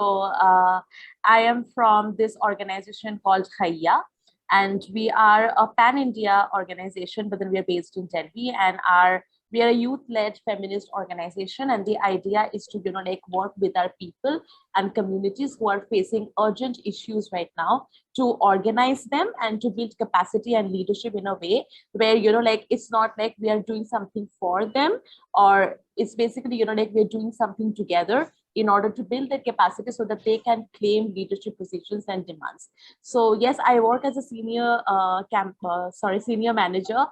I am from this organization called Haiyya, and we are a pan-India organization, but then we are based in Delhi, and we are a youth-led feminist organization, and the idea is to like work with our people and communities who are facing urgent issues right now, to organize them and to build capacity and leadership in a way where like it's not like we are doing something for them, or it's basically like we're doing something together in order to build their capacity so that they can claim leadership positions and demands. So yes, I work as a senior manager,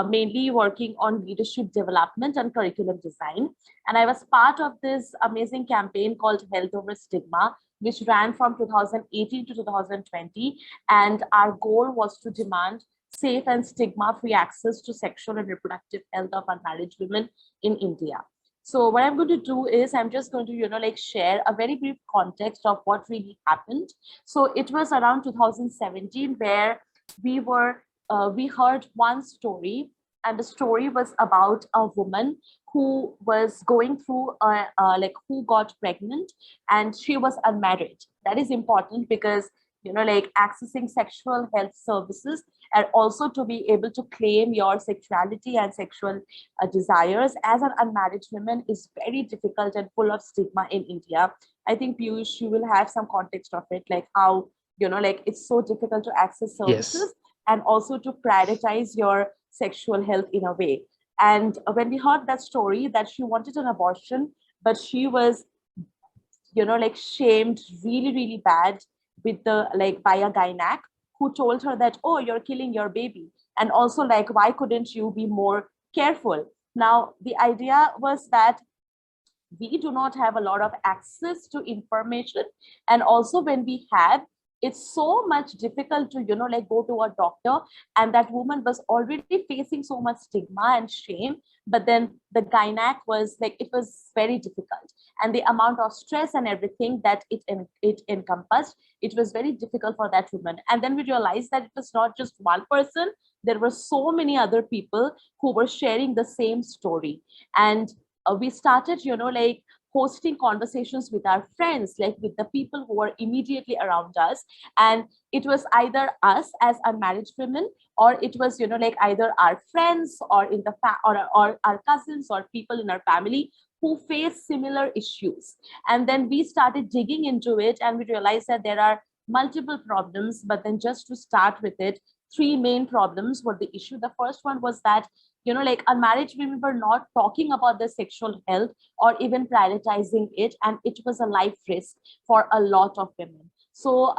mainly working on leadership development and curriculum design. And I was part of this amazing campaign called Health Over Stigma, which ran from 2018 to 2020. And our goal was to demand safe and stigma-free access to sexual and reproductive health of unmarried women in India. So what I'm going to do is I'm just going to, like share a very brief context of what really happened. So it was around 2017 where we heard one story, and the story was about a woman who was going through like who got pregnant, and she was unmarried. That is important because like accessing sexual health services, and also to be able to claim your sexuality and sexual desires as an unmarried woman is very difficult and full of stigma in India. I think Piyush, you will have some context of it, like how like it's so difficult to access Yes. services and also to prioritize your sexual health in a way. And when we heard that story that she wanted an abortion, but she was like shamed really, really bad with the like by a gynac who told her that, oh, you're killing your baby. And also like, why couldn't you be more careful? Now, the idea was that we do not have a lot of access to information, and also when we have, it's so much difficult to like go to a doctor, and that woman was already facing so much stigma and shame, but then the gynac was like, it was very difficult, and the amount of stress and everything that it encompassed, it was very difficult for that woman. And then we realized that it was not just one person, there were so many other people who were sharing the same story. And we started like hosting conversations with our friends, like with the people who were immediately around us. And it was either us as unmarried women, or it was like either our friends or in the or our cousins or people in our family who face similar issues. And then we started digging into it, and we realized that there are multiple problems. But then just to start with it, three main problems were the issue. The first one was that like unmarried women were not talking about their sexual health or even prioritizing it, and it was a life risk for a lot of women. So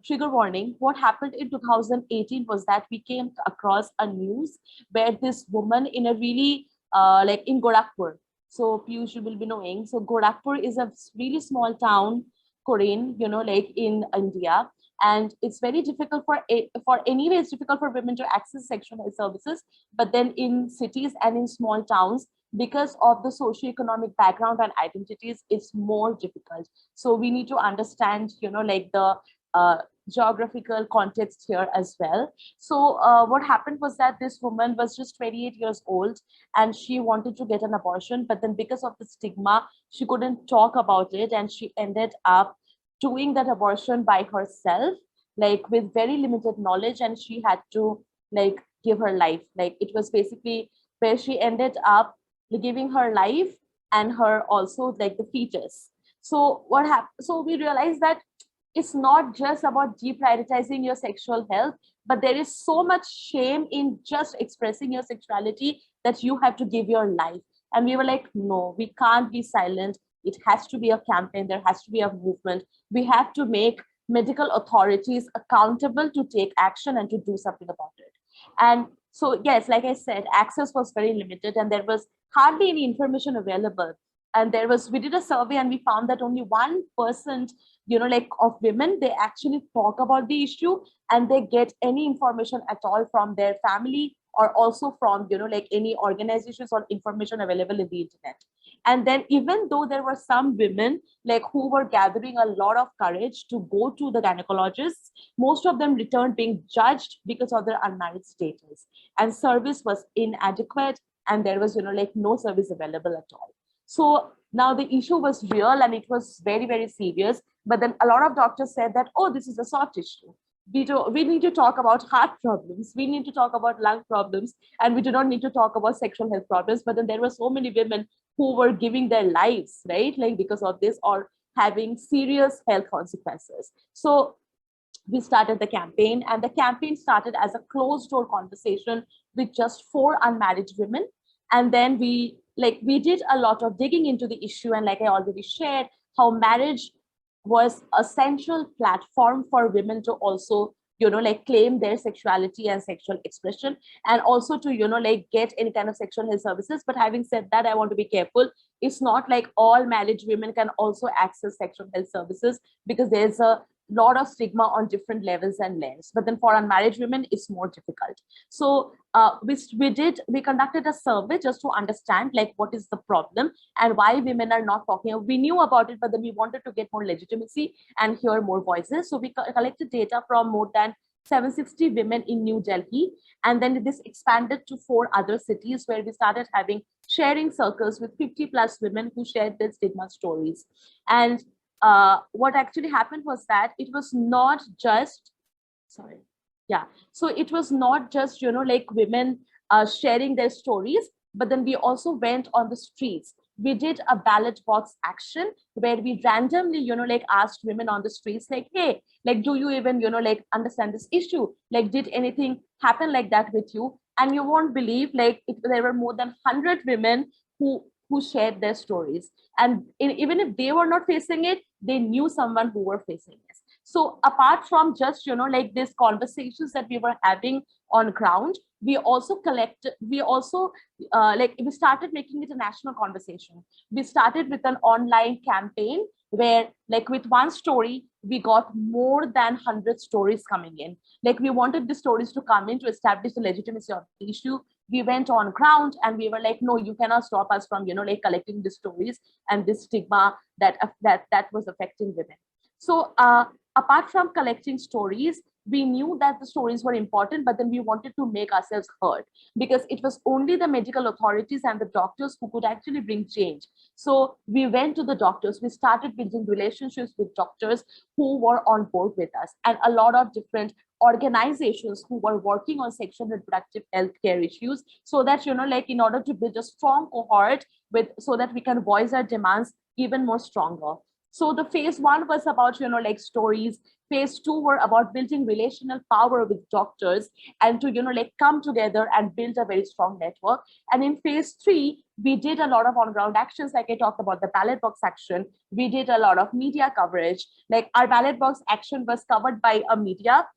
trigger warning, what happened in 2018 was that we came across a news where this woman in a really like in Gorakhpur, so Piyush, you will be knowing, so Gorakhpur is a really small town, Korean, like in India, and it's very difficult for anyway, it's difficult for women to access sexual health services. But then in cities and in small towns, because of the socioeconomic background and identities, it's more difficult. So we need to understand like the uh, geographical context here as well. So what happened was that this woman was just 28 years old, and she wanted to get an abortion, but then because of the stigma, she couldn't talk about it, and she ended up doing that abortion by herself, like with very limited knowledge, and she had to like give her life. Like it was basically where she ended up giving her life and her also like the fetus. So what happened? So we realized that it's not just about deprioritizing your sexual health, but there is so much shame in just expressing your sexuality that you have to give your life. And we were like, no, we can't be silent. It has to be a campaign. There has to be a movement. We have to make medical authorities accountable to take action and to do something about it. And so, yes, like I said, access was very limited, and there was hardly any information available. And we did a survey, and we found that only 1%, like of women, they actually talk about the issue, and they get any information at all from their family, or also from like any organizations or information available in the internet. And then even though there were some women like who were gathering a lot of courage to go to the gynecologists, most of them returned being judged because of their unmarried status, and service was inadequate, and there was like no service available at all. So Now the issue was real and it was very, very serious. But then a lot of doctors said that, oh, this is a soft issue. We need to talk about heart problems. We need to talk about lung problems, and we do not need to talk about sexual health problems. But then there were so many women who were giving their lives, right? Like because of this, or having serious health consequences. So we started the campaign, and the campaign started as a closed door conversation with just 4 unmarried women. And then we did a lot of digging into the issue, and like I already shared, how marriage was a central platform for women to also like claim their sexuality and sexual expression, and also to like get any kind of sexual health services. But having said that, I want to be careful. It's not like all married women can also access sexual health services, because there's a lot of stigma on different levels and lengths. But then for unmarried women, it's more difficult. So we conducted a survey just to understand like what is the problem and why women are not talking. We knew about it, but then we wanted to get more legitimacy and hear more voices. So we collected data from more than 760 women in New Delhi, and then this expanded to 4 other cities, where we started having sharing circles with 50 plus women who shared their stigma stories. And what actually happened was that it was not just, sorry, yeah, so it was not just like women sharing their stories, but then we also went on the streets. We did a ballot box action where we randomly like asked women on the streets, like, hey, like, do you even like understand this issue? Like, did anything happen like that with you? And you won't believe, like, there were more than 100 women who shared their stories. And even if they were not facing it, they knew someone who were facing it. So apart from just like these conversations that we were having on ground, we also we started making it a national conversation. We started with an online campaign where, like, with one story we got more than 100 stories coming in. Like, we wanted the stories to come in to establish the legitimacy of the issue. We went on ground and we were like, no, you cannot stop us from like collecting the stories and this stigma that was affecting women. So apart from collecting stories, we knew that the stories were important, but then we wanted to make ourselves heard, because it was only the medical authorities and the doctors who could actually bring change. So we went to the doctors. We started building relationships with doctors who were on board with us, and a lot of different organizations who were working on sexual and reproductive health care issues, so that like, in order to build a strong cohort so that we can voice our demands even more stronger. So the phase 1 was about like stories. Phase 2 were about building relational power with doctors, and to like come together and build a very strong network. And in phase 3, we did a lot of on-ground actions, like I talked about the ballot box action. We did a lot of media coverage. Like, our ballot box action was covered by a media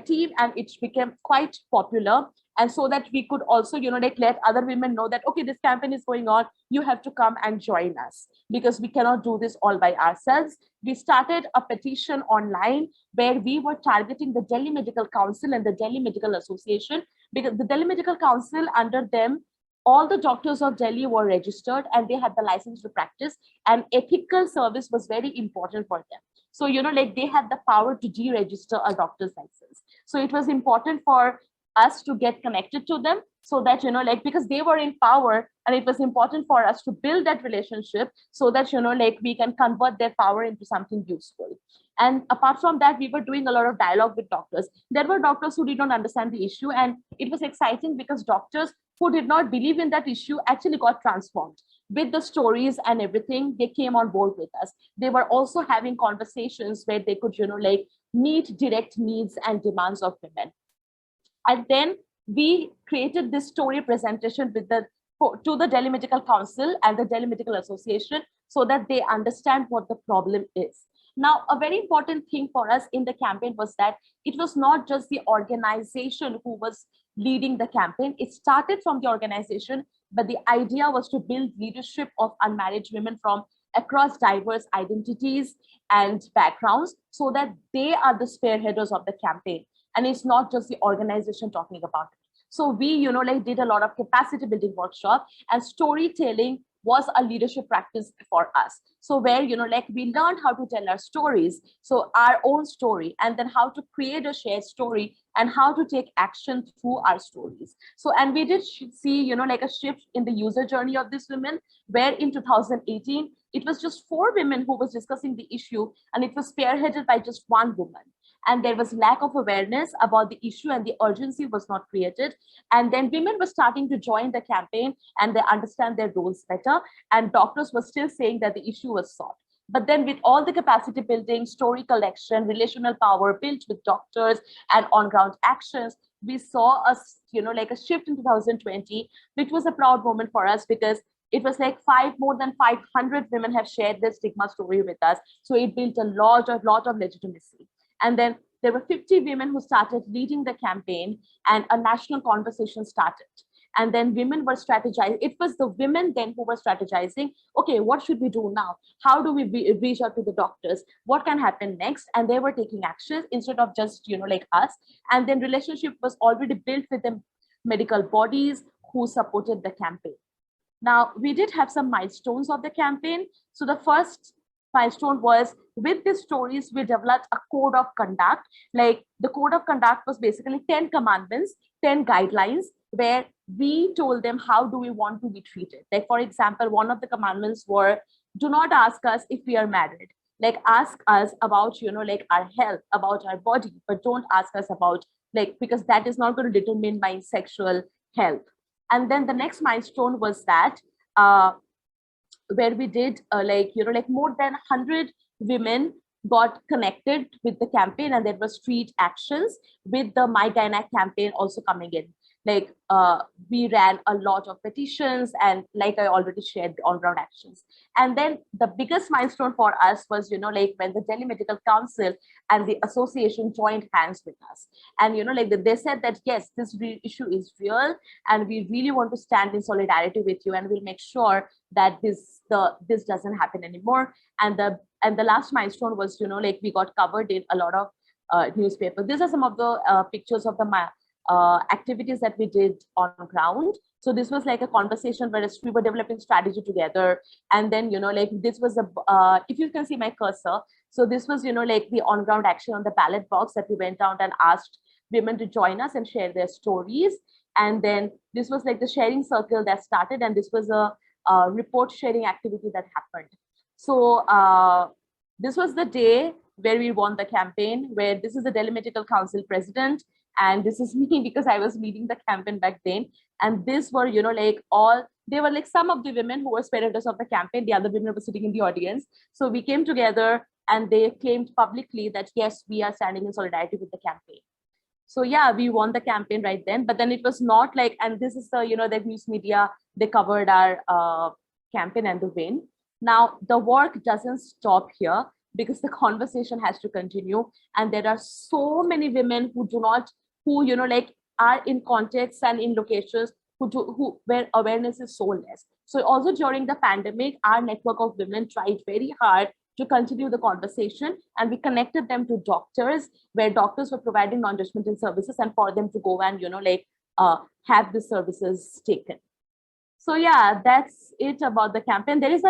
team, and it became quite popular. And so that we could also like let other women know that, okay, this campaign is going on, you have to come and join us, because we cannot do this all by ourselves. We started a petition online where we were targeting the Delhi Medical Council and the Delhi Medical Association, because the Delhi Medical Council, under them, all the doctors of Delhi were registered and they had the license to practice, and ethical service was very important for them. So like, they had the power to deregister a doctor's license. So it was important for us to get connected to them, so that like, because they were in power, and it was important for us to build that relationship, so that like, we can convert their power into something useful. And apart from that, we were doing a lot of dialogue with doctors. There were doctors who did not understand the issue, and it was exciting because doctors who did not believe in that issue actually got transformed with the stories and everything. They came on board with us. They were also having conversations where they could like meet direct needs and demands of women. And then we created this story presentation to the Delhi Medical Council and the Delhi Medical Association, so that they understand what the problem is. Now, a very important thing for us in the campaign was that it was not just the organization who was leading the campaign. It started from the organization, but the idea was to build leadership of unmarried women from across diverse identities and backgrounds, so that they are the spearheaders of the campaign. And it's not just the organization talking about it. So we like did a lot of capacity building workshop and storytelling was a leadership practice for us. So where, like we learned how to tell our stories, so our own story, and then how to create a shared story and how to take action through our stories. So, and we did see, like a shift in the user journey of these women, where in 2018, it was just 4 women who was discussing the issue, and it was spearheaded by just 1 woman. And there was lack of awareness about the issue, and the urgency was not created. And then women were starting to join the campaign, and they understand their roles better, and doctors were still saying that the issue was solved. But then with all the capacity building, story collection, relational power built with doctors and on-ground actions, we saw a, like a shift in 2020, which was a proud moment for us, because it was like more than 500 women have shared their stigma story with us. So it built a lot of legitimacy. And then there were 50 women who started leading the campaign, and a national conversation started. And then women were strategizing. It was the women then who were strategizing, okay, what should we do now? How do we reach out to the doctors? What can happen next? And they were taking actions instead of just, like us. And then relationship was already built with the medical bodies who supported the campaign. Now, we did have some milestones of the campaign. So the first milestone was, with these stories, we developed a code of conduct. Like the code of conduct was basically 10 commandments, 10 guidelines, where we told them how do we want to be treated. Like, for example, one of the commandments were, do not ask us if we are married. Like, ask us about, like our health, about our body, but don't ask us about, like, because that is not going to determine my sexual health. And then the next milestone was that where we did like more than 100 women got connected with the campaign, and there were street actions with the My Gynac campaign also coming in. Like we ran a lot of petitions, and like I already shared, the on-ground actions. And then the biggest milestone for us was, like when the Delhi Medical Council and the association joined hands with us. And, like they said that, yes, this issue is real, and we really want to stand in solidarity with you, and we'll make sure that this doesn't happen anymore. And the last milestone was, like we got covered in a lot of newspapers. These are some of the pictures of the activities that we did on ground. So this was like a conversation where we were developing strategy together. And then, like this was if you can see my cursor, so this was, like the on-ground action on the ballot box that we went out and asked women to join us and share their stories. And then this was like the sharing circle that started, and this was a report sharing activity that happened. So this was the day where we won the campaign, where this is the Delhi Medical Council president, and this is me because I was leading the campaign back then. And this were, like they were like some of the women who were spearheaders of the campaign. The other women were sitting in the audience. So we came together, and they claimed publicly that, yes, we are standing in solidarity with the campaign. So yeah, we won the campaign right then. But then it was not like, and this is the, the news media, they covered our campaign and the win. Now, the work doesn't stop here, because the conversation has to continue. And there are so many women who like are in contexts and in locations where awareness is so less. So also during the pandemic, our network of women tried very hard to continue the conversation, and we connected them to doctors, where doctors were providing non-judgmental services, and for them to go and have the services taken. So yeah, that's it about the campaign. There is a